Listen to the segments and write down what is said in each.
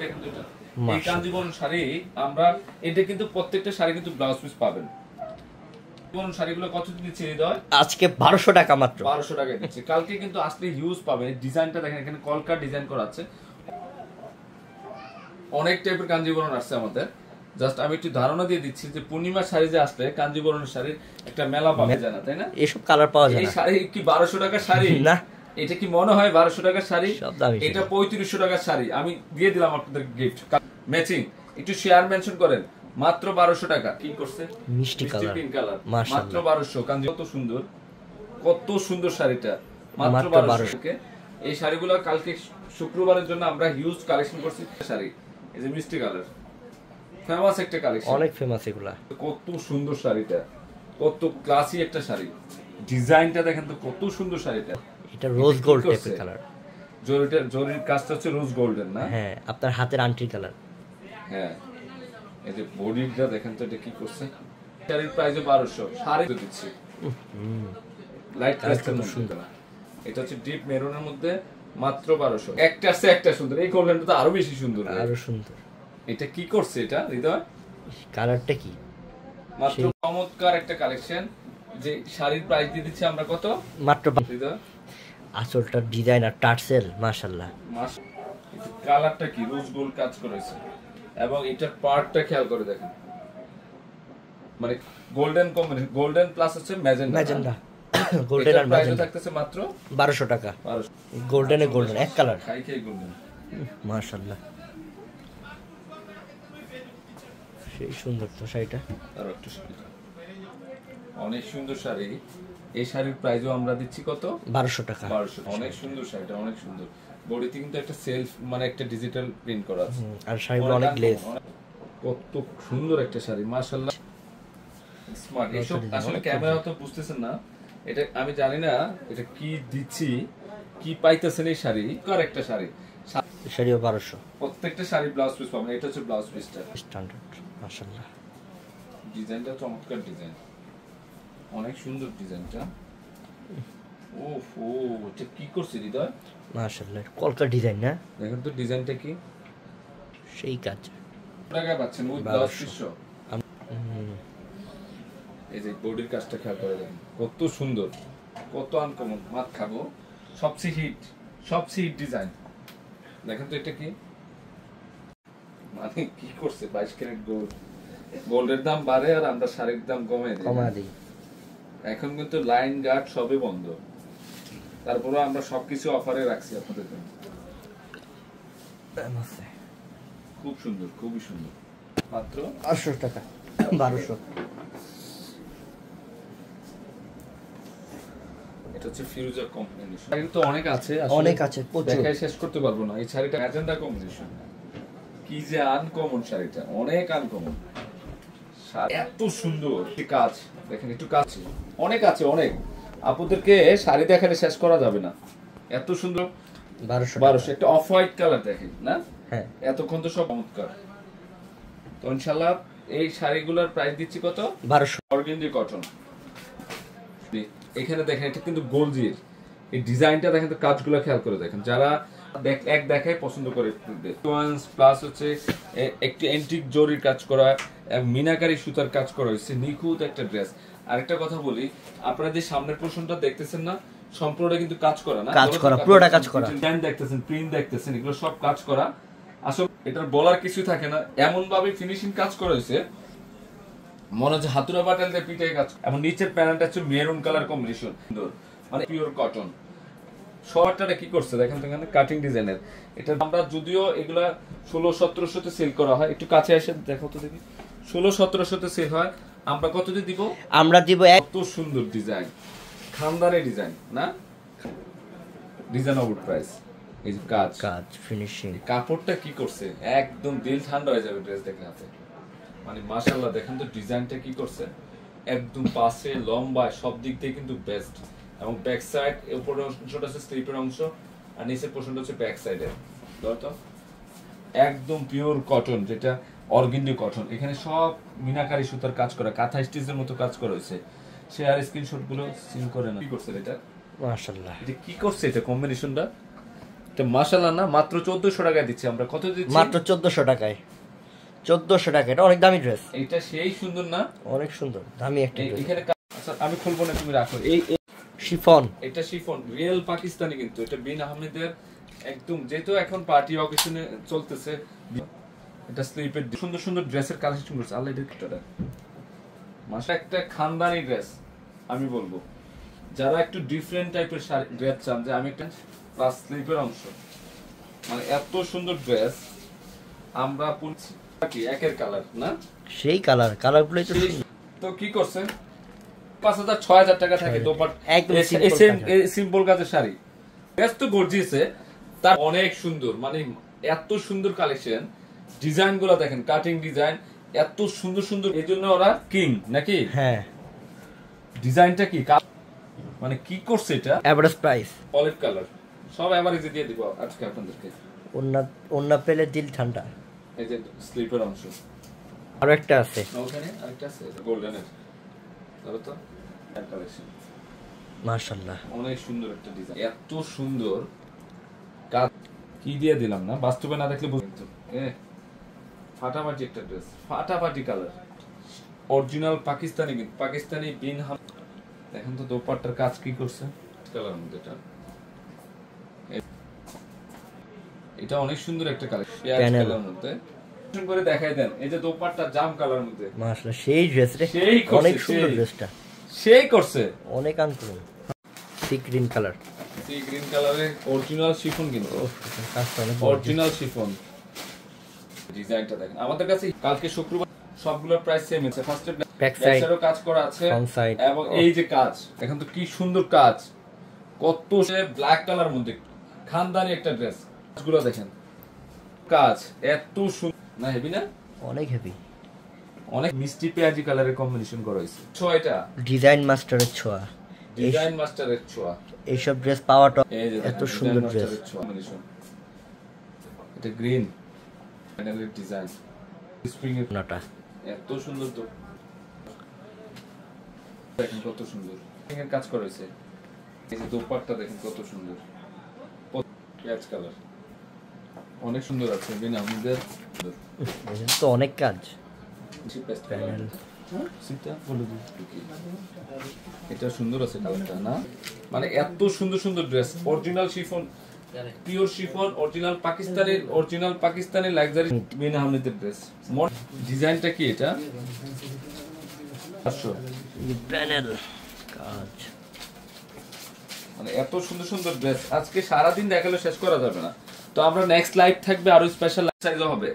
দেখেন তো এটা এই কাঞ্জিবরম শাড়ি আমরা এটা কিন্তু প্রত্যেকটা শাড়ি কিন্তু ব্লাউজ পিস পাবেন। কোন শাড়িগুলো কত দিচ্ছি হৃদয়? আজকে 1200 টাকা মাত্র। 1200 টাকায় দিচ্ছি। কালকে কিন্তু আসলে হিউজ পাবেন। ডিজাইনটা দেখেন, এখানে কলকা ডিজাইন করা আছে। অনেক টাইপের কাঞ্জিবরম আসছে আমাদের। জাস্ট আমি একটু ধারণা দিয়ে দিচ্ছি যে পূর্ণিমা শাড়ি যে আসলে কাঞ্জিবরমের শাড়ির একটা মেলা পাবে জানা, তাই না? এসব কালার পাওয়া যায় না। এই শাড়ি কি 1200 টাকার শাড়ি? না, এটা কি মনে হয় 1200 টাকার শাড়ি? এটা 3500 টাকার শাড়ি। আমি দিয়ে দিলাম আপনাদের গিফট ম্যাচিং। একটু শেয়ার মেনশন করেন। মাত্র 1200 টাকা। কি করছে? মিষ্টি কালার, পিঙ্ক কালার, মাত্র 1200। কাঞ্জি কত সুন্দর, কত সুন্দর শাড়িটা, মাত্র 1200। এই শাড়িগুলো কালকে শুক্রবারের জন্য আমরা হিউজ কালেকশন করছি। শাড়ি এই যে মিষ্টি কালার, ফেমাস একটা কালেকশন, অনেক ফেমাস এগুলা। কত সুন্দর শাড়িটা, কত ক্লাসি একটা শাড়ি। ডিজাইনটা দেখেন তো কত সুন্দর শাড়িটা। এটা রোজ গোল্ড টাইপের কালার। জরির কাজটা হচ্ছে রোজ গোল্ডেন না? হ্যাঁ, আপনার হাতের আংটির কালার। হ্যাঁ, এই যে বডিটা দেখেন তো এটা কি করছে। শাড়ির প্রাইস 1200। শাড়ি তো দিচ্ছি লাইট কালারটা সুন্দর। এটা হচ্ছে ডিপ মেরুনের মধ্যে মাত্র 1200। একটা আছে একটা সুন্দর। এই গোল্ডেনটা তো আরো বেশি সুন্দর, আরো সুন্দর। এটা কি করছে এটা হৃদয়? কালারটা কি মাত্র চমৎকার একটা কালেকশন। যে শাড়ির প্রাইস দিয়ে দিচ্ছি আমরা কত? মাত্র হৃদয়। আঁচলটার ডিজাইন আর টার্সেল মাশাআল্লাহ। কালারটা কি রোজ গোল্ড কাজ করেছে এবং এটার পার্টটা খেয়াল করে দেখেন, মানে গোল্ডেন কম্বিনেশন, গোল্ডেন প্লাস হচ্ছে ম্যাজেন্ডা। গোল্ডেন আর ম্যাজেন্ডা থাকতেছে মাত্র 1200 টাকা। গোল্ডেন এ গোল্ডেন এক কালার। খাই গোল্ডেন মাশাআল্লাহ, সেই সুন্দর তো শাড়িটা। আর একটু অনেক সুন্দর শাড়ি। এই শাড়ির প্রাইসও আমরা দিচ্ছি কত? 1200 টাকা। 1200। অনেক সুন্দর শাড়িটা, অনেক সুন্দর। বডিতে কিন্তু একটা সেলফ মানে একটা ডিজিটাল প্রিন্ট করা আছে আর শাড়িগুলো অনেক গ্লেজ। কত সুন্দর একটা শাড়ি মাশাআল্লাহ, স্মার্ট। এসব আসলে ক্যামেরা তো বুঝতেছেন না, এটা আমি জানি না এটা কি দিচ্ছি কি পাইতেছেন। এই শাড়ি কার একটা শাড়ি, শাড়িও 1200। প্রত্যেকটা শাড়ি ব্লাউজ পিস পাবেন। এটা হচ্ছে ব্লাউজ পিসটা স্ট্যান্ডার্ড মাশাআল্লাহ। ডিজাইনটা চমৎকার ডিজাইন, অনেক সুন্দর ডিজাইনটা। ওফো, এটা কি করছে হৃদয়? মাশাআল্লাহ, কলকা ডিজাইন না? দেখেন তো ডিজাইনটা কি, সেই কাজ। টাকা পাচ্ছেন উইথ ব্লাউজ পিস। এই যে বডির কাজটা খেয়াল করে দেখেন কত সুন্দর, কত আনকমন। মাত খাবো, সবচেয়ে হিট ডিজাইন। দেখেন তো এটা কি, মানে কি করছে 22 ক্যারেট গোল্ড। গোল্ডের দাম বাড়ে আর আমরা শাড়ির দাম কমে দিই। এখন কিন্তু লাইন গার্ড সবই বন্ধ, তারপরে আমরা সবকিছু অফারে রাখছি আপনাদের জন্য। খুব সুন্দর, খুবই সুন্দর। মাত্র 800 টাকা। 1200। এটা হচ্ছে ফিরোজা কম্বিনেশন। শাড়ি তো অনেক আছে, দেখাই শেষ করতে পারবো না। এই শাড়িটা ম্যাজেন্ডা কম্বিনেশন, কি যে আনকমন শাড়িটা, অনেক আনকমন। এত সুন্দর কাজ দেখেন, একটু কাজ অনেক আছে, অনেক। আপুদেরকে শাড়ি দেখালে শেষ করা যাবে না, এত সুন্দর। 1200। একটা অফ হোয়াইট কালার দেখেন না? হ্যাঁ, এতক্ষণ তো সব চমৎকার। তো ইনশাআল্লাহ এই শাড়িগুলোর প্রাইস দিচ্ছি কত? 1200। অর্গানজি কটন। এখানে দেখেন এটা কিন্তু গোলজির। এই ডিজাইনটা দেখেন তো, কাজগুলো খেয়াল করে দেখেন। যারা এক দেখায় পছন্দ করে প্লাস হচ্ছে একটু এন্টিক জরির কাজ করা, মিনাকারি সুতার কাজ করা হয়েছে, নিখুঁত একটা ড্রেস। আরেকটা কথা বলি, আপনারা যে সামনের পোরশনটা দেখতেছেন না, সম্পূর্ণটা কিন্তু কাজ করা না, পুরোটা কাজ করা। ডিজাইন দেখতেছেন, প্রিন্ট দেখতেছেন, এগুলো সব কাজ করা। আসলে এটার বলার কিছু থাকে না, এমন ভাবে ফিনিশিং কাজ করা হয়েছে মনে হচ্ছে হাতুড়া বাটাল দিয়ে পিটাই কাজ। এবং নিচের প্যানেলটা হচ্ছে মেরুন কালার কম্বিনেশন, সুন্দর, মানে পিওর কটন। শর্টটা কি করছে দেখেন তো, এখানে কাটিং ডিজাইনের। এটা আমরা যদিও এগুলা 1600-1700 তে সেল করা হয়, একটু কাছে এসে দেখো তো দেখি। 1600-1700 তে সেল হয়, আমরা কত দিয়ে দিব? আমরা দিব কত সুন্দর ডিজাইন, খানদানি ডিজাইন না? Reasonable price. এই যে কাজ ফিনিশিং, কাপড়টা কি করছে, একদম দিল ঠান্ডা হয়ে যাবে ড্রেস দেখলে হাতে। মানে মাশাআল্লাহ, দেখেন তো ডিজাইনটা কি করছে, একদম পাশে লম্বায় সব দিক থেকে কিন্তু বেস্ট। এবং ব্যাক সাইড উপরের অংশটা হচ্ছে স্লিপের অংশ, আর নিচের পোরশনটা হচ্ছে ব্যাক সাইডে। তো একদম পিওর কটন, যেটা অর্গানজি কটন। এখানে সব মিনাকারি সুতার কাজ করা, কাঁথা স্টিচের মতো কাজ করা হয়েছে। শেয়ার স্ক্রিনশট গুলো সিন করে না। কি করছে এটা? মাশাআল্লাহ, এটা কি করছে, এটা কম্বিনেশনটা তো মাশাআল্লাহ না, মাত্র 1400 টাকায় দিচ্ছি আমরা। কত দিচ্ছি? মাত্র 1400 টাকায়। 1400 টাকা, এটা অনেক দামি ড্রেস। এটা সেই সুন্দর না? অনেক সুন্দর, দামি একটা ড্রেস। এখানে আচ্ছা আমি খুলবো না, তুমি রাখো। এই শিফন, এটা শিফন রিয়েল পাকিস্তানি, কিন্তু এটা বিন আহমেদের একদম, যেহেতু এখন পার্টি অকেশনে চলতেছে, এটা স্লিপের সুন্দর সুন্দর ড্রেসের কালেকশন করছে। আল্লাহ এটা মাসা একটা খানদানি ড্রেস আমি বলবো, যারা একটু ডিফারেন্ট টাইপের ড্রেস চান, যে আমি একটা প্লাস স্লিপের অংশ, মানে এত সুন্দর ড্রেস আমরা পুনছি কি একের কালার না, সেই কালারগুলোই তো। তো কি করছে 5000 6000 টাকা থাকে দোপাট, একদম সিম্পল কাজের শাড়ি। ড্রেস তো গর্জিয়াসে, তার অনেক সুন্দর, মানে এত সুন্দর কালেকশন, ডিজাইন গুলো দেখেন, কাটিং ডিজাইন এত সুন্দর সুন্দর, এই জন্য ওরা কিং নাকি। হ্যাঁ, ডিজাইনটা কি মানে কি করছে, এটা এভারেজ প্রাইস, অলিভ কালার, সব এভারেজে দিয়ে দিব আজকে আপনাদেরকে। ওন্না পেলে দিল ঠান্ডা। এই যে স্লিপার অংশ, আর একটা আছে ওখানে, আরেকটা আছে গোল্ডেনের, ধরো তো কালেকশন, মাশাআল্লাহ অনেক সুন্দর একটা ডিজাইন, এত সুন্দর কাজ কি দিয়ে দিলাম না, বাস্তবে না দেখলে বুঝতে। ফাটাফাটি একটা ড্রেস, ফাটাফাটি কালার, অরিজিনাল পাকিস্তানি, কিন্তু পাকিস্তানি বিন হাম। দেখেন তো দোপাট্টার কাজ কি করছে, কালার মধ্যে এটা অনেক সুন্দর একটা কালেকশন, কালার মধ্যে করে দেখাই দেন। এই যে দোপাট্টা জাম কালার মধ্যে, মাশাআল্লাহ সেই ড্রেস রে, অনেক সুন্দর ড্রেসটা, সেই করছে, অনেক uncommon. Sea green colour, sea green কালারে অরিজিনাল শিফন, কিন্তু অরিজিনাল শিফন। ডিজাইনটা দেখেন, আমাদের কাছে কালকে শুক্রবার সবগুলোর প্রাইস সেম আছে। ফার্স্টে ব্যাক সাইডেও কাজ করা আছে, এবং এই যে কাজ দেখেন তো কি সুন্দর কাজ, কত সে ব্ল্যাক কালার মধ্যে খানদানি একটা ড্রেস, কাজগুলো দেখেন, কাজ এত সুন্দর না, হেভি না, অনেক হেভি, অনেক মিষ্টি পেঁয়াজি কালারের কম্বিনেশন করা হয়েছে। ছোঁয়াটা ডিজাইন মাস্টারের ছোঁয়া, ডিজাইন মাস্টারের ছোঁয়া, এইসব ড্রেস পাওয়াটা এত সুন্দর ড্রেস। এটা গ্রিন প্যানেলের ডিজাইন, স্প্রিং এর নাটা এত সুন্দর, তো দেখেন কত সুন্দর এর কাজ করা হয়েছে। এই যে দোপাট্টা দেখেন কত সুন্দর, পেঁয়াজ কালার, অনেক সুন্দর আছে। বিন আহমেদের তো অনেক কাজ, প্যানেল এটা সুন্দর আছে কালারটা না, মানে এত সুন্দর সুন্দর dress, original chiffon, pure chiffon, original Pakistani luxury বিন আহমেদের ড্রেস। ডিজাইনটা কি এটা, প্যানেল কাজ, মানে এত সুন্দর সুন্দর ড্রেস আজকে সারা দিন দেখালে শেষ করা যাবে না। তো আমরা নেক্সট লাইভ থাকবে, আরো স্পেশাল সাইজ হবে,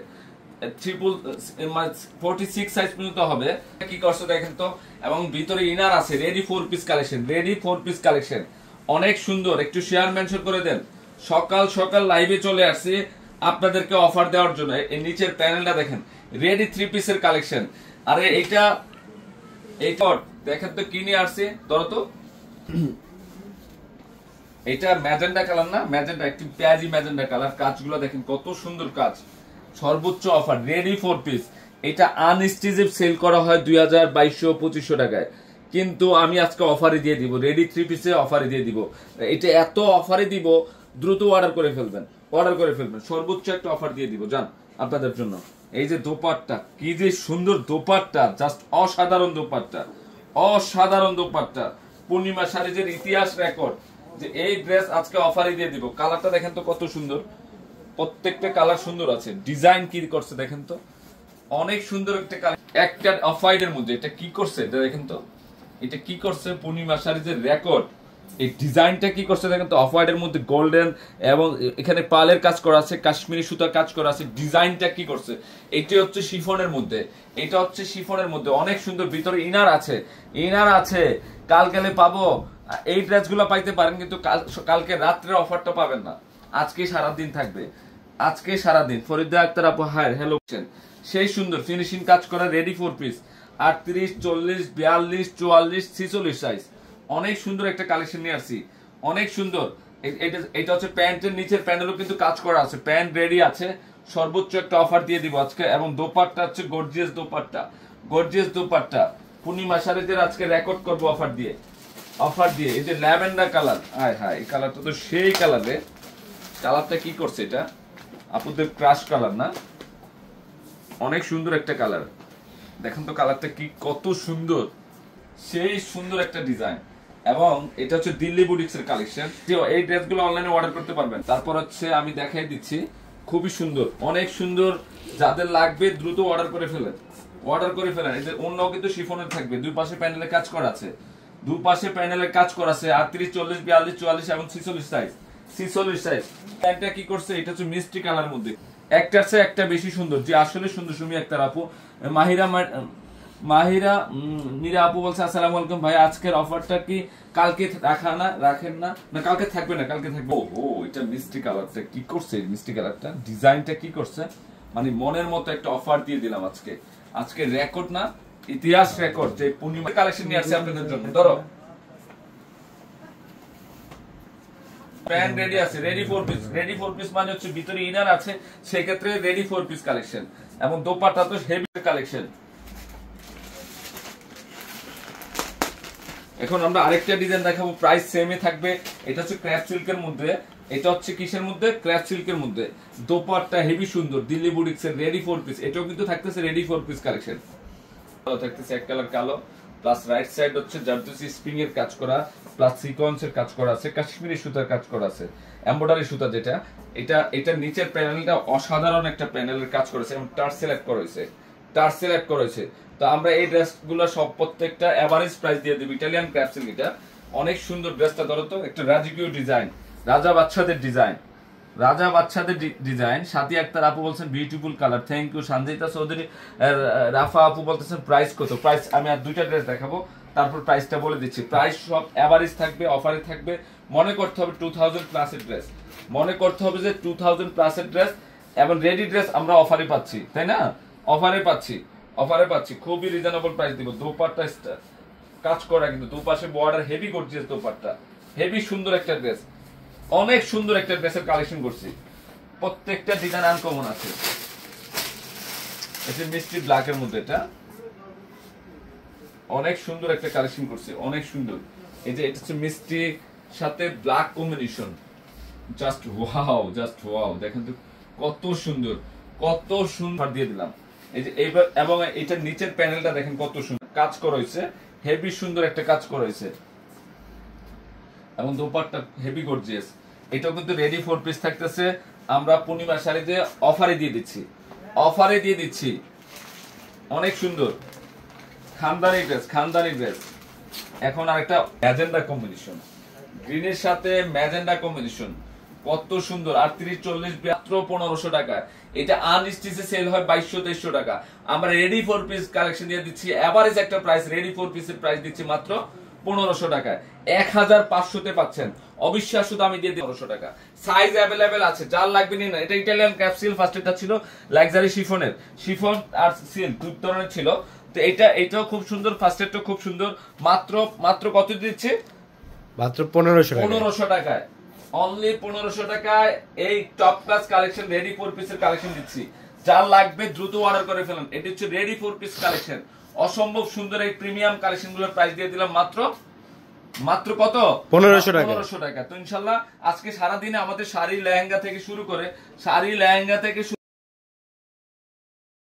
46 সাইজ পর্যন্ত হবে। কি করছে দেখেন তো, এবং ভিতরে ইনার আছে, রেডি 4 পিস কালেকশন, অনেক সুন্দর। একটু শেয়ার মেনশন করে দেন। সকাল সকাল লাইভে চলে আসছি আপনাদেরকে অফার দেওয়ার জন্য। এই নিচের প্যানেলটা দেখেন, রেডি 3 পিসের কালেকশন। আরে এইটা দেখেন তো কি নিয়ে আসছে, ধরো তো, এটা ম্যাজেন্ডা কালার না, ম্যাজেন্ডা, একটি পেঁয়াজি ম্যাজেন্ডা কালার, কাজগুলো দেখেন কত সুন্দর কাজ, সর্বোচ্চ অফার রেডি 4 পিস। এটা আনস্টিচড সেল করা হয় 2200-2500 টাকায়, কিন্তু আমি আজকে অফারে দিয়ে দিব, রেডি 3 পিসে অফারে দিয়ে দিব। এটা এত অফারে দিব, দ্রুত অর্ডার করে ফেলবেন, সর্বোচ্চ একটা অফার দিয়ে দিব জান আপনাদের জন্য। এই যে দোপাট্টা, কি যে সুন্দর দোপাট্টা, জাস্ট অসাধারণ দোপাট্টা, পূর্ণিমা শাড়িজের ইতিহাস রেকর্ড, যে এই ড্রেস আজকে অফারে দিয়ে দিব। কালারটা দেখেন তো কত সুন্দর, প্রত্যেকটা কালার সুন্দর আছে, ডিজাইন কি করছে দেখেন তো, অনেক সুন্দর একটা কালার, একটা অফ হোয়াইটের মধ্যে। এটা কি করছে এটা দেখেন তো, এটা কি করছে, পূর্ণিমা শাড়িজের রেকর্ড, এই ডিজাইনটা কি করছে দেখেন তো, অফ হোয়াইটের মধ্যে গোল্ডেন, এবং এখানে পালের কাজ করা আছে, কাশ্মীরি সুতার কাজ করা আছে। ডিজাইনটা কি করছে, এটা হচ্ছে শিফনের মধ্যে, অনেক সুন্দর। ভিতরে ইনার আছে, কাল গেলে পাবো। এই ড্রেসগুলো পাইতে পারেন, কিন্তু কালকে রাত্রের অফারটা পাবেন না, আজকে সারাদিন থাকবে, ফরিদা আক্তার আপু হাই হ্যালো, সেই সুন্দর ফিনিশিং কাজ করা রেডি 4 পিস, 38, 40, 42, 44, 46 সাইজ। অনেক সুন্দর একটা কালেকশন নিয়ে আসছি, অনেক সুন্দর। এটা হচ্ছে প্যান্টের নিচের প্যানেলও কিন্তু কাজ করা আছে, প্যান্ট রেডি আছে। সর্বোচ্চ একটা অফার দিয়ে দিব আজকে, এবং দোপাট্টা হচ্ছে গর্জিয়াস দোপাট্টা, পূর্ণিমা শাড়িদের আজকে রেকর্ড করবো অফার দিয়ে। এই যে ল্যাভেন্ডার কালার, এই কালারটা তো সেই কালার রে, কালারটা কি করছে এটা আপুদের ক্রাশ কালার না, অনেক সুন্দর একটা কালার। দেখেন তো কালারটা কি কত সুন্দর, সেই সুন্দর একটা ডিজাইন। এবং এটা হচ্ছে দিল্লি বুটিক্স এর কালেকশন। এই ড্রেসগুলো অনলাইনে অর্ডার করতে পারবেন। তারপর হচ্ছে আমি দেখাই দিচ্ছি, খুবই সুন্দর, অনেক সুন্দর। যাদের লাগবে দ্রুত অর্ডার করে ফেলেন, অর্ডার করে ফেলেন। এদের অন্যও কিন্তু শিফনের থাকবে, দুই পাশে প্যানেলে কাজ করা আছে, দুই পাশে প্যানেলে কাজ করা আছে 38, 40, 42, 44 এবং 46 সাইজ। 46 সাইজ প্যান্টটা কি করছে, এটা হচ্ছে মিষ্টি কালার মধ্যে, একটার চেয়ে একটা বেশি সুন্দর। যে আসলে সুন্দর সুমি একটা আপু মাহিরা নীরা আপু বলছে আসসালামু আলাইকুম ভাই, আজকের অফারটা কি কালকে রাখেন না? না কালকে থাকবে না, কালকে থাকবে। ও এটা মিষ্টি কালারটা কি করছে, মিষ্টি কালারটা ডিজাইনটা কি করছে, মানে মনের মতো একটা অফার দিয়ে দিলাম আজকে। আজকে রেকর্ড না, ইতিহাস রেকর্ড, যে পূর্ণিমা কালেকশন নিয়ে আসছে আপনাদের জন্য। ধরো প্যান্ট রেডি আছে, রেডি 4 পিস। রেডি 4 পিস মানে হচ্ছে ভিতরে ইনার আছে, সেই ক্ষেত্রে রেডি 4 পিস কালেকশন। এবং দোপাট্টা তো হেভি কালেকশন। এখন আমরা আরেকটা ডিজাইন দেখাবো, প্রাইস সেমই থাকবে। এটা হচ্ছে ক্র্যাপ সিল্কের মধ্যে, এটা হচ্ছে কিসের মধ্যে, ক্র্যাপ সিল্কের মধ্যে। দোপাট্টা হেভি সুন্দর, দিল্লি বুটিক্স এর রেডি 4 পিস। এটাও কিন্তু থাকতেছে রেডি 4 পিস কালেকশন। থাকতেছে এক কালার কালো, প্লাস রাইট সাইড হচ্ছে জারদোসি স্প্রিং এর কাজ করা, প্লাস সিকোয়েন্স এর কাজ করা আছে, কাশ্মীরি সুতার কাজ করা আছে, এমব্রয়ডারি সুতা যেটা। এটা নিচের প্যানেলটা অসাধারণ একটা প্যানেলের কাজ করেছে এবং টার্সেল অ্যাড করা হয়েছে, টার্সেল অ্যাড করা হয়েছে। তো আমরা এই ড্রেসগুলো সব প্রত্যেকটা এভারেজ প্রাইস দিয়ে দেব। ইটালিয়ান ক্র্যাপ সিল্ক, এটা অনেক সুন্দর ড্রেসটা। ধরো তো একটা রাজকীয় ডিজাইন, রাজা বাচ্চাদের ডিজাইন, রাজা বাচ্চাদের ডিজাইন। সাথী আক্তার আপু বলছেন beautiful colour, thank you. Sanjita Chowdhury, Rafa আপু বলতেছেন প্রাইস কত। প্রাইস আমি আর দুইটা ড্রেস দেখাবো, তারপর প্রাইসটা বলে দিচ্ছি। প্রাইস সব এভারেজ থাকবে, অফারে থাকবে। মনে করতে হবে 2000 প্লাসের ড্রেস, মনে করতে হবে যে 2000 প্লাসের ড্রেস। এবং রেডি ড্রেস আমরা অফারে পাচ্ছি, তাই না? অফারে পাচ্ছি, অফারে পাচ্ছি, খুবই রিজনেবল প্রাইস দিব। দোপাট্টা কাজ করা, কিন্তু দুপাশে border heavy gorgeous dupatta, heavy সুন্দর একটা ড্রেস, অনেক সুন্দর একটা ড্রেসের কালেকশন করছি। প্রত্যেকটা ডিজাইন আনকমন আছে। এটা মিষ্টি ব্ল্যাক এর মধ্যে, এটা অনেক সুন্দর একটা কালেকশন করছি, অনেক সুন্দর। এই যে এটা হচ্ছে মিষ্টি সাথে black combination, just wow, just wow. দেখেন তো কত সুন্দর, কত সুন্দর দিয়ে দিলাম। এই যে এইবার, এবং এটার নিচের প্যানেলটা দেখেন কত সুন্দর কাজ করা হয়েছে, হেভি সুন্দর একটা কাজ করা হয়েছে। এবং দোপাট্টা হেভি গর্জিয়াস। এটাও কিন্তু রেডি 4 পিস থাকতেছে। আমরা পূর্ণিমা শাড়িতে অফারে দিয়ে দিচ্ছি, অফারে দিয়ে দিচ্ছি। অনেক সুন্দর খানদানি ড্রেস, খানদানি ড্রেস। এখন আরেকটা ম্যাজেন্ডা কম্বিনেশন, গ্রিনের সাথে ম্যাজেন্ডা কম্বিনেশন, কত সুন্দর। 38, 40 মাত্র 1500 টাকা। এটা আনস্টিচে সেল হয় 2200-2300 টাকা। আমরা রেডি 4 পিস কালেকশন দিয়ে দিচ্ছি এভারেজ একটা প্রাইস। রেডি 4 পিসের প্রাইস দিচ্ছি মাত্র 1500 টাকায়। 1500 তে পাচ্ছেন। অবিশ্বাস্য দামে দিয়ে 1500 টাকা। সাইজ অ্যাভেলেবেল আছে, যার লাগবে নিন। এটা ইটালিয়ান ক্যাপসুল, ফার্স্ট এটা ছিল লাক্সারি শিফনের, শিফন আর সিল্ক দুই ধরনের ছিল। তো এটাও খুব সুন্দর, ফার্স্ট এরটাও খুব সুন্দর। মাত্র কত দিচ্ছে? মাত্র 1500 টাকায়, অনলি 1500 টাকায় এই টপ ক্লাস কালেকশন রেডি 4 পিসের কালেকশন দিচ্ছি। যার লাগবে দ্রুত অর্ডার করে ফেলুন। এটা হচ্ছে রেডি 4 পিস কালেকশন, অসম্ভব সুন্দর এই প্রিমিয়াম কালেকশন গুলোর প্রাইস দিয়ে দিলাম মাত্র কত? 1500 টাকা। তো ইনশাআল্লাহ আজকে সারা দিনে আমাদের শাড়ি লেহেঙ্গা থেকে শুরু করে